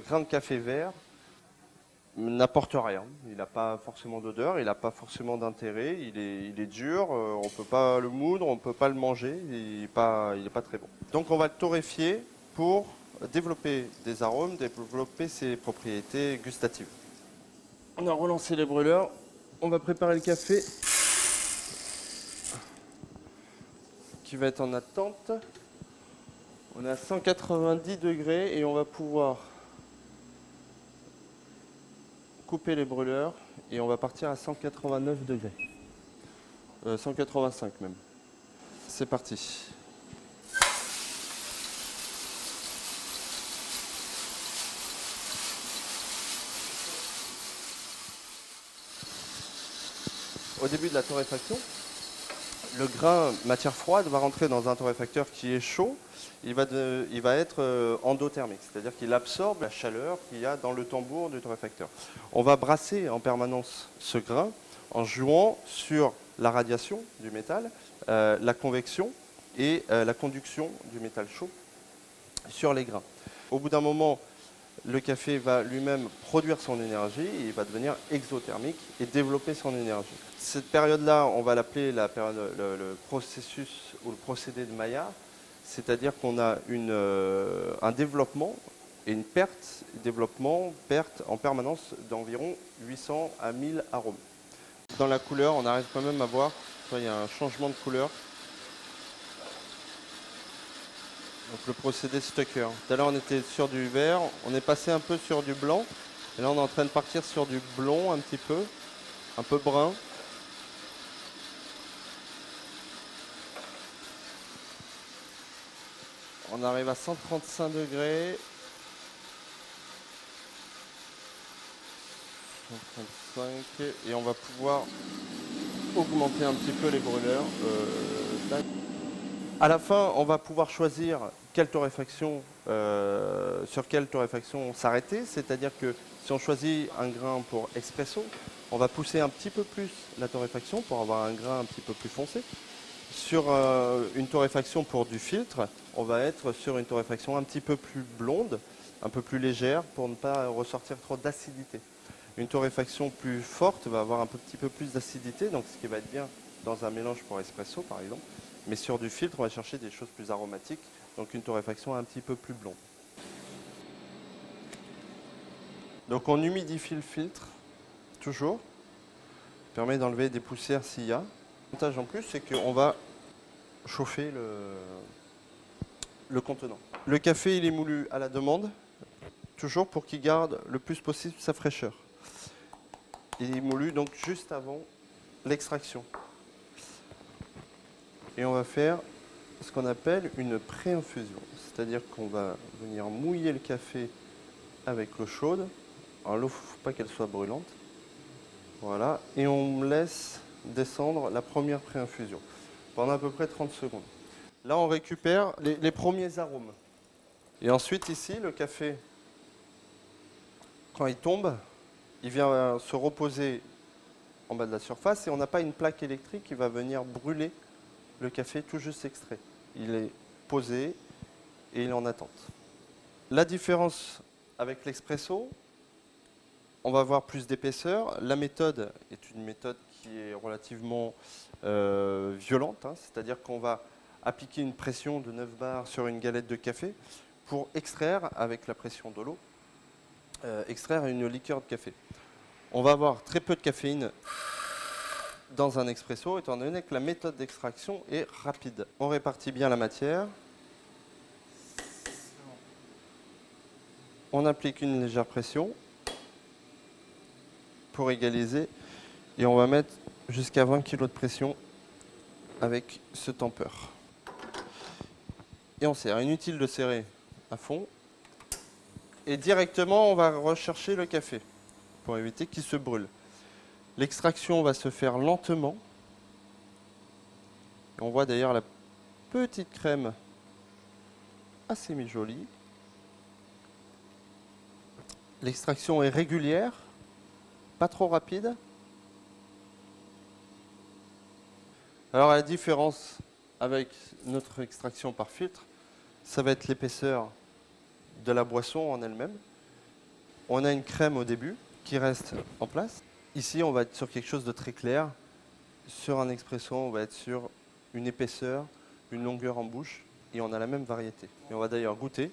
grain de café vert n'apporte rien. Il n'a pas forcément d'odeur, il n'a pas forcément d'intérêt, il est dur, on ne peut pas le moudre, on ne peut pas le manger, il n'est pas très bon. Donc on va le torréfier pour développer des arômes, développer ses propriétés gustatives. On a relancé les brûleurs, on va préparer le café qui va être en attente. On est à 190 degrés et on va pouvoir couper les brûleurs et on va partir à 189 degrés. 185 même. C'est parti. Au début de la torréfaction, le grain matière froide va rentrer dans un torréfacteur qui est chaud. Il va être endothermique, c'est-à-dire qu'il absorbe la chaleur qu'il y a dans le tambour du torréfacteur. On va brasser en permanence ce grain en jouant sur la radiation du métal, la convection et la conduction du métal chaud sur les grains. Au bout d'un moment, le café va lui-même produire son énergie et il va devenir exothermique et développer son énergie. Cette période-là, on va l'appeler le processus ou le procédé de Maillard, c'est-à-dire qu'on a un développement et une perte en permanence d'environ 800 à 1000 arômes. Dans la couleur, on arrive quand même à voir, il y a un changement de couleur. Donc le procédé Stucker. Tout à l'heure on était sur du vert, on est passé un peu sur du blanc. Et là on est en train de partir sur du blond un petit peu, un peu brun. On arrive à 135 degrés. 135 et on va pouvoir augmenter un petit peu les brûleurs. À la fin, on va pouvoir choisir sur quelle torréfaction s'arrêter. C'est-à-dire que si on choisit un grain pour espresso, on va pousser un petit peu plus la torréfaction pour avoir un grain un petit peu plus foncé. Sur une torréfaction pour du filtre, on va être sur une torréfaction un petit peu plus blonde, un peu plus légère pour ne pas ressortir trop d'acidité. Une torréfaction plus forte va avoir un petit peu plus d'acidité, donc ce qui va être bien dans un mélange pour espresso par exemple. Mais sur du filtre, on va chercher des choses plus aromatiques, donc une torréfaction un petit peu plus blonde. Donc on humidifie le filtre, toujours. Ça permet d'enlever des poussières s'il y a. L'avantage en plus, c'est qu'on va chauffer le contenant. Le café, il est moulu à la demande, toujours pour qu'il garde le plus possible sa fraîcheur. Il est moulu donc juste avant l'extraction. Et on va faire ce qu'on appelle une pré-infusion. C'est-à-dire qu'on va venir mouiller le café avec l'eau chaude. Alors l'eau, il ne faut pas qu'elle soit brûlante. Voilà. Et on laisse descendre la première pré-infusion pendant à peu près 30 secondes. Là, on récupère les premiers arômes. Et ensuite, ici, le café, quand il tombe, il vient se reposer en bas de la surface et on n'a pas une plaque électrique qui va venir brûler le café tout juste extrait. Il est posé et il est en attente. La différence avec l'expresso, on va avoir plus d'épaisseur. La méthode est une méthode qui est relativement violente, hein, c'est-à-dire qu'on va appliquer une pression de 9 bars sur une galette de café pour extraire, avec la pression de l'eau, extraire une liqueur de café. On va avoir très peu de caféine dans un expresso, étant donné que la méthode d'extraction est rapide. On répartit bien la matière. On applique une légère pression pour égaliser et on va mettre jusqu'à 20 kg de pression avec ce tampeur. Et on serre. Inutile de serrer à fond. Et directement, on va rechercher le café pour éviter qu'il se brûle. L'extraction va se faire lentement. Et on voit d'ailleurs la petite crème assez jolie. L'extraction est régulière, pas trop rapide. Alors la différence avec notre extraction par filtre, ça va être l'épaisseur de la boisson en elle-même. On a une crème au début qui reste en place. Ici, on va être sur quelque chose de très clair. Sur un expresso, on va être sur une épaisseur, une longueur en bouche, et on a la même variété. Et on va d'ailleurs goûter.